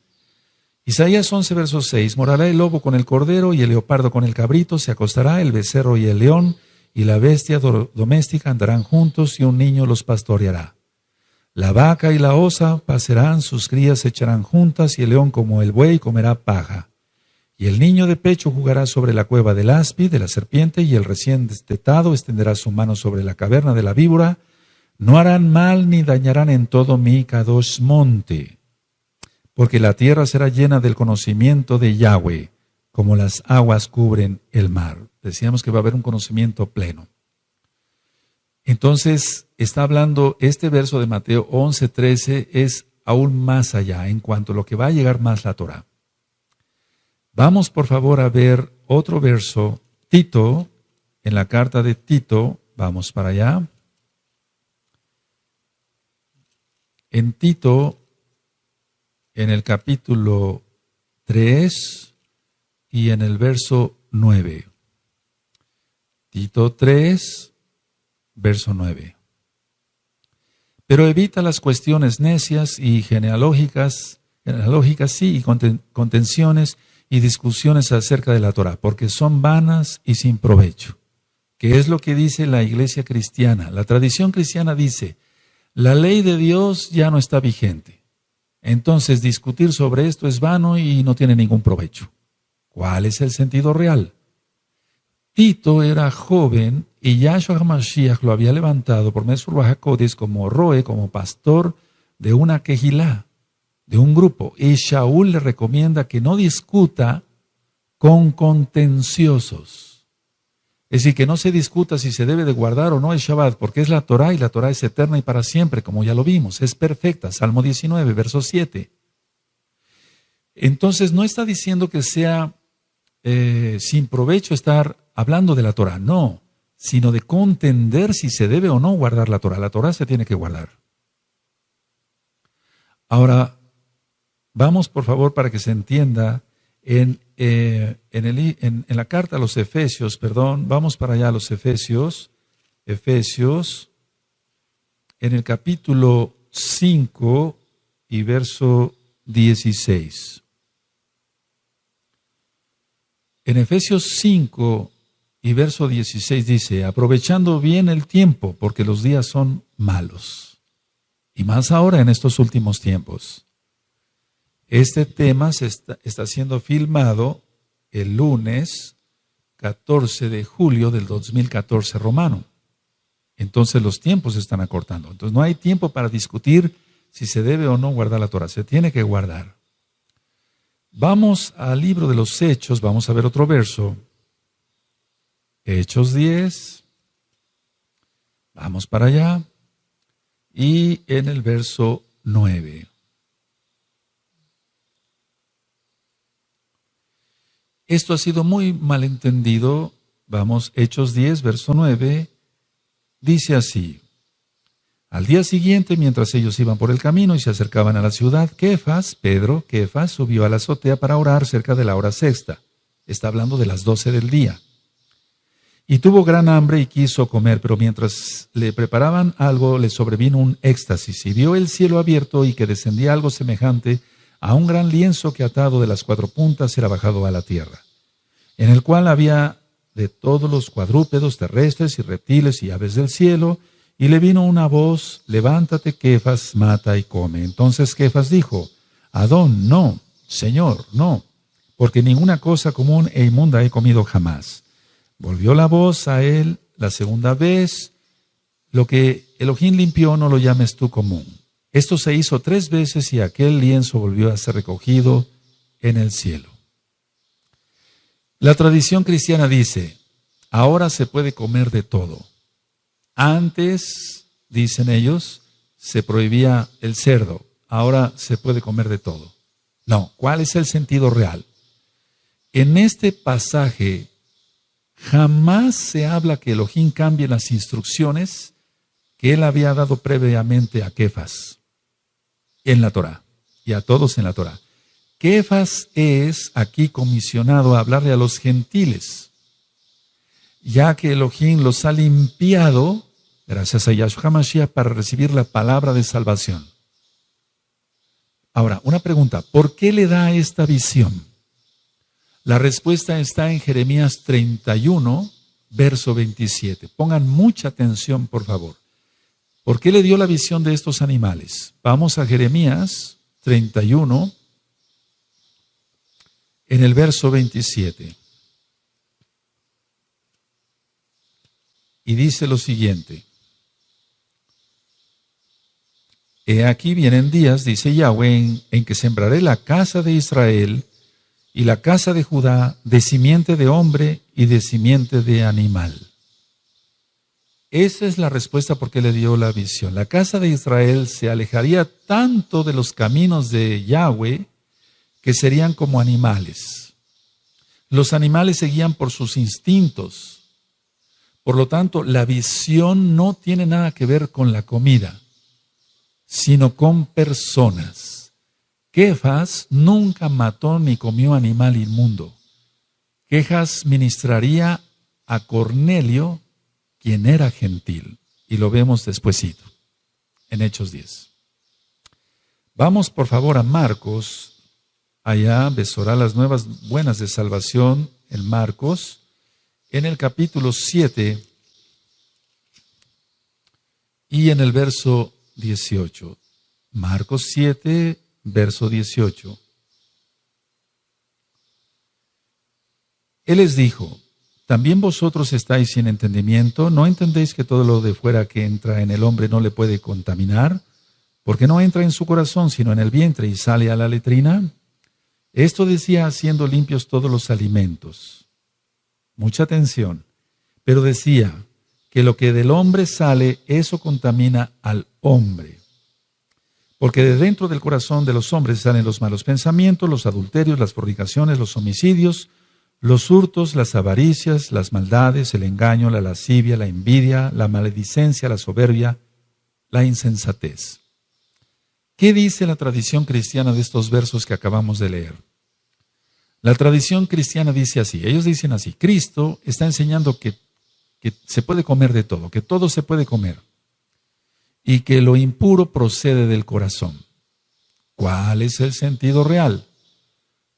Isaías 11, verso 6, morará el lobo con el cordero y el leopardo con el cabrito, se acostará el becerro y el león, y la bestia doméstica andarán juntos y un niño los pastoreará. La vaca y la osa pasarán, sus crías se echarán juntas y el león como el buey comerá paja. Y el niño de pecho jugará sobre la cueva del áspid, de la serpiente, y el recién destetado extenderá su mano sobre la caverna de la víbora. No harán mal ni dañarán en todo mi Kadosh monte, porque la tierra será llena del conocimiento de Yahweh, como las aguas cubren el mar. Decíamos que va a haber un conocimiento pleno. Entonces, está hablando, este verso de Mateo 11, 13 es aún más allá en cuanto a lo que va a llegar más la Torá. Vamos por favor a ver otro verso, Tito, en la carta de Tito, vamos para allá. En Tito, en el capítulo 3 y en el verso 9. Tito 3, verso 9. Pero evita las cuestiones necias y genealógicas sí, y contenciones y discusiones acerca de la Torá, porque son vanas y sin provecho. ¿Qué es lo que dice la iglesia cristiana? La tradición cristiana dice, la ley de Dios ya no está vigente. Entonces discutir sobre esto es vano y no tiene ningún provecho. ¿Cuál es el sentido real? Tito era joven y Yahshua HaMashiach lo había levantado por medio de Ruach HaKodesh como roe, como pastor de una quejilá, de un grupo. Y Shaul le recomienda que no discuta con contenciosos. Es decir, que no se discuta si se debe de guardar o no el Shabbat, porque es la Torá y la Torá es eterna y para siempre, como ya lo vimos, es perfecta. Salmo 19, verso 7. Entonces no está diciendo que sea sin provecho estar hablando de la Torá, no, sino de contender si se debe o no guardar la Torá. La Torá se tiene que guardar. Ahora, vamos por favor para que se entienda en la carta a los Efesios, vamos para allá a los Efesios, en el capítulo 5 y verso 16. En Efesios 5 y verso 16 dice, aprovechando bien el tiempo, porque los días son malos, y más ahora en estos últimos tiempos. Este tema está siendo filmado el lunes 14 de julio del 2014 romano. Entonces los tiempos se están acortando. Entonces no hay tiempo para discutir si se debe o no guardar la Torá. Se tiene que guardar. Vamos al libro de los Hechos, vamos a ver otro verso. Hechos 10. Vamos para allá. Y en el verso 9. Esto ha sido muy malentendido Vamos, Hechos 10, verso 9, dice así. Al día siguiente, mientras ellos iban por el camino y se acercaban a la ciudad, Pedro, subió a la azotea para orar cerca de la hora sexta. Está hablando de las 12 del día. Y tuvo gran hambre y quiso comer, pero mientras le preparaban algo, le sobrevino un éxtasis, y vio el cielo abierto y que descendía algo semejante a un gran lienzo que atado de las 4 puntas era bajado a la tierra, en el cual había de todos los cuadrúpedos terrestres y reptiles y aves del cielo, y le vino una voz: levántate, Kefas, mata y come. Entonces Kefas dijo: Adón, no, Señor, no, porque ninguna cosa común e inmunda he comido jamás. Volvió la voz a él la segunda vez: lo que Elohim limpió no lo llames tú común. Esto se hizo 3 veces y aquel lienzo volvió a ser recogido en el cielo. La tradición cristiana dice: ahora se puede comer de todo. Antes, dicen ellos, se prohibía el cerdo. Ahora se puede comer de todo. No, ¿cuál es el sentido real? En este pasaje jamás se habla que Elohim cambie las instrucciones que él había dado previamente a Kefas en la Torá y a todos en la Torá. Kefas es aquí comisionado a hablarle a los gentiles, ya que Elohim los ha limpiado, gracias a Yahshua HaMashiach, para recibir la palabra de salvación. Ahora, una pregunta: ¿por qué le da esta visión? La respuesta está en Jeremías 31, verso 27. Pongan mucha atención, por favor. ¿Por qué le dio la visión de estos animales? Vamos a Jeremías 31, en el verso 27. Y dice lo siguiente: He aquí vienen días, dice Yahweh, en que sembraré la casa de Israel y la casa de Judá de simiente de hombre y de simiente de animal. Esa es la respuesta por qué le dio la visión. La casa de Israel se alejaría tanto de los caminos de Yahweh que serían como animales. Los animales se guían por sus instintos. Por lo tanto, la visión no tiene nada que ver con la comida, sino con personas. Kefas nunca mató ni comió animal inmundo. Kefas ministraría a Cornelio, quien era gentil, y lo vemos despuesito, en Hechos 10. Vamos por favor a Marcos, allá Besorá, las nuevas buenas de salvación, en Marcos, en el capítulo 7 y en el verso 18. Marcos 7, verso 18. Él les dijo: ¿también vosotros estáis sin entendimiento? ¿No entendéis que todo lo de fuera que entra en el hombre no le puede contaminar? Porque no entra en su corazón, sino en el vientre y sale a la letrina. Esto decía haciendo limpios todos los alimentos. Mucha atención. Pero decía que lo que del hombre sale, eso contamina al hombre. Porque de dentro del corazón de los hombres salen los malos pensamientos, los adulterios, las fornicaciones, los homicidios, los hurtos, las avaricias, las maldades, el engaño, la lascivia, la envidia, la maledicencia, la soberbia, la insensatez. ¿Qué dice la tradición cristiana de estos versos que acabamos de leer? La tradición cristiana dice así, ellos dicen así: Cristo está enseñando que se puede comer de todo, que todo se puede comer, y que lo impuro procede del corazón. ¿Cuál es el sentido real?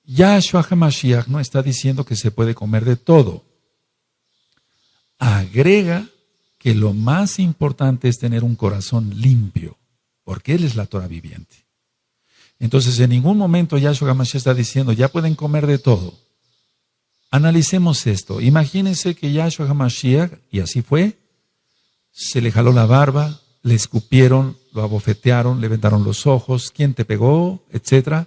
Yahshua HaMashiach no está diciendo que se puede comer de todo. Agrega que lo más importante es tener un corazón limpio, porque Él es la Torah viviente. Entonces, en ningún momento Yahshua HaMashiach está diciendo: ya pueden comer de todo. Analicemos esto. Imagínense que Yahshua HaMashiach, y así fue, se le jaló la barba, le escupieron, lo abofetearon, le vendaron los ojos, quién te pegó, etcétera.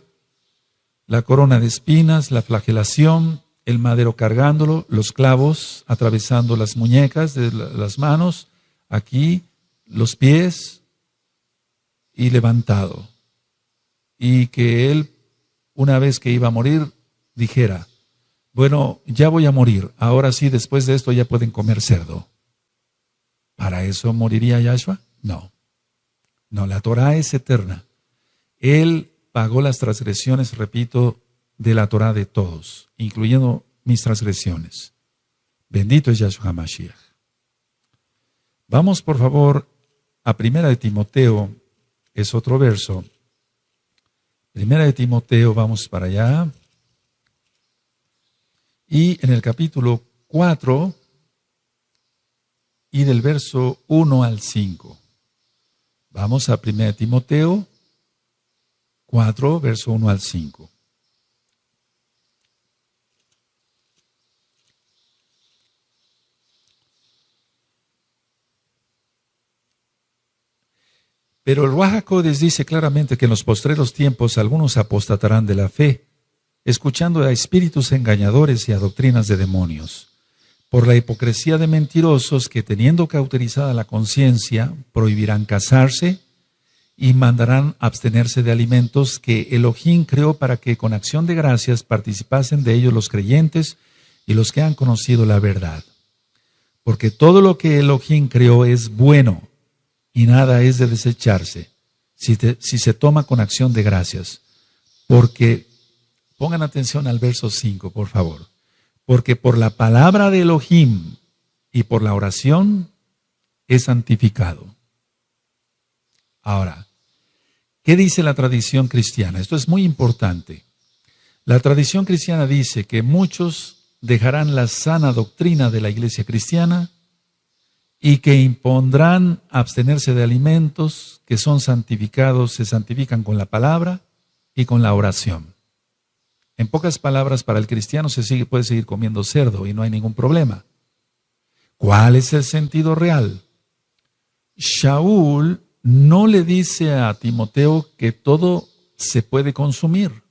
La corona de espinas, la flagelación, el madero cargándolo, los clavos atravesando las muñecas de las manos, aquí los pies, y levantado. Y que él, una vez que iba a morir, dijera: Bueno, ya voy a morir. Ahora sí, después de esto ya pueden comer cerdo. ¿Para eso moriría Yahshua? No. No, la Torah es eterna. Él pagó las transgresiones, repito, de la Torah de todos, incluyendo mis transgresiones. Bendito es Yahshua HaMashiach. Vamos, por favor, a Primera de Timoteo, es otro verso. Primera de Timoteo, vamos para allá. Y en el capítulo 4, y del verso 1 al 5. Vamos a 1 Timoteo 4, verso 1 al 5. Pero el Ruach HaKodesh dice claramente que en los postreros tiempos algunos apostatarán de la fe, escuchando a espíritus engañadores y a doctrinas de demonios, por la hipocresía de mentirosos que, teniendo cauterizada la conciencia, prohibirán casarse y mandarán abstenerse de alimentos que Elohim creó para que con acción de gracias participasen de ellos los creyentes y los que han conocido la verdad. Porque todo lo que Elohim creó es bueno y nada es de desecharse si se toma con acción de gracias. Porque, pongan atención al verso 5, por favor. Porque por la palabra de Elohim y por la oración es santificado. Ahora, ¿qué dice la tradición cristiana? Esto es muy importante. La tradición cristiana dice que muchos dejarán la sana doctrina de la iglesia cristiana y que impondrán abstenerse de alimentos que son santificados, se santifican con la palabra y con la oración. En pocas palabras, para el cristiano puede seguir comiendo cerdo y no hay ningún problema. ¿Cuál es el sentido real? Shaul no le dice a Timoteo que todo se puede consumir,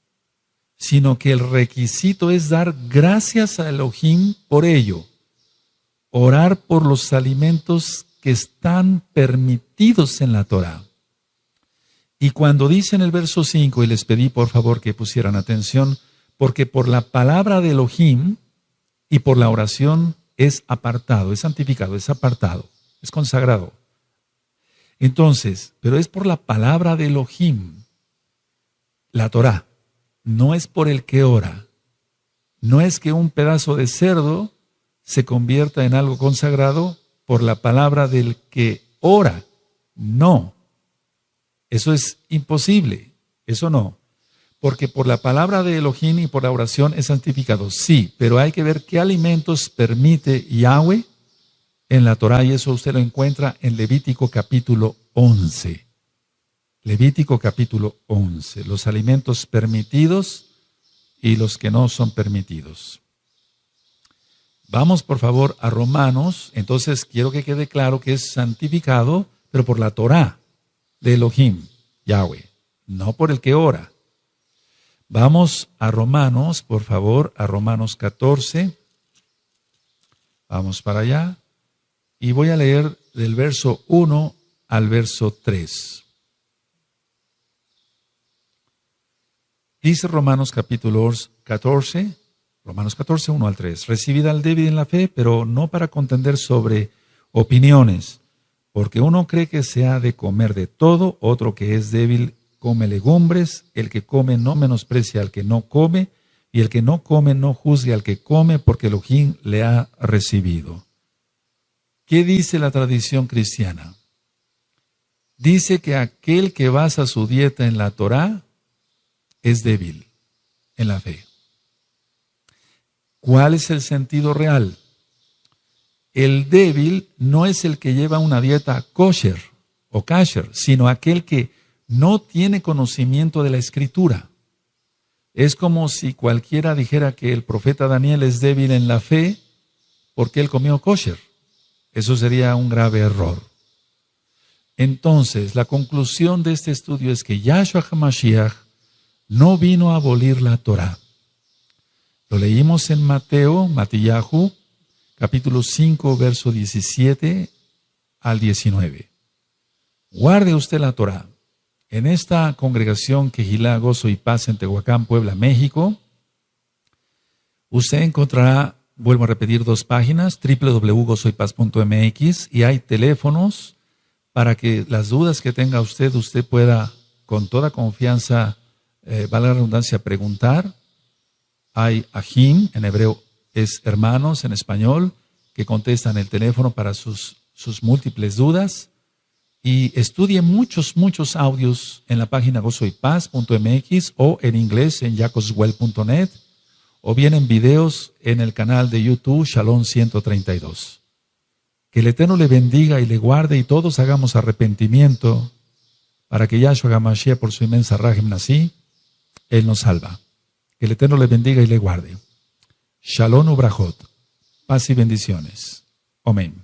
sino que el requisito es dar gracias a Elohim por ello. Orar por los alimentos que están permitidos en la Torah. Y cuando dice en el verso 5, y les pedí por favor que pusieran atención, porque por la palabra de Elohim y por la oración es apartado, es santificado, es apartado, es consagrado. Entonces, pero es por la palabra de Elohim, la Torah, no es por el que ora. No es que un pedazo de cerdo se convierta en algo consagrado por la palabra del que ora. No, eso es imposible, eso no. Porque por la palabra de Elohim y por la oración es santificado, sí, pero hay que ver qué alimentos permite Yahweh en la Torah, y eso usted lo encuentra en Levítico capítulo 11. Levítico capítulo 11, los alimentos permitidos y los que no son permitidos. Vamos por favor a Romanos. Entonces quiero que quede claro que es santificado, pero por la Torah de Elohim, Yahweh, no por el que ora. Vamos a Romanos, por favor, a Romanos 14. Vamos para allá. Y voy a leer del verso 1 al verso 3. Dice Romanos capítulo 14, Romanos 14, 1 al 3. Recibid al débil en la fe, pero no para contender sobre opiniones, porque uno cree que se ha de comer de todo, otro que es débil come legumbres, el que come no menosprecia al que no come, y el que no come no juzgue al que come, porque Elohim le ha recibido. ¿Qué dice la tradición cristiana? Dice que aquel que basa su dieta en la Torah es débil en la fe. ¿Cuál es el sentido real? El débil no es el que lleva una dieta kosher o kasher, sino aquel que no tiene conocimiento de la Escritura. Es como si cualquiera dijera que el profeta Daniel es débil en la fe porque él comió kosher. Eso sería un grave error. Entonces, la conclusión de este estudio es que Yahshua HaMashiach no vino a abolir la Torah. Lo leímos en Matillahu, capítulo 5, verso 17 al 19. Guarde usted la Torah. En esta congregación Quejilá, Gozo y Paz en Tehuacán, Puebla, México, Usted encontrará, vuelvo a repetir, 2 páginas, www.gozoypaz.mx, y hay teléfonos para que las dudas que tenga usted pueda con toda confianza, valga la redundancia, preguntar. Hay ajim, en hebreo es hermanos, en español, que contestan el teléfono para sus múltiples dudas. Y estudie muchos audios en la página gozoypaz.mx o en inglés en jacobswell.net, o bien en videos en el canal de YouTube Shalom 132. Que el Eterno le bendiga y le guarde, y todos hagamos arrepentimiento para que Yahshua HaMashiach, por su inmensa Rajem Nasi, Él nos salva. Que el Eterno le bendiga y le guarde. Shalom Ubrajot. Paz y bendiciones. Amén.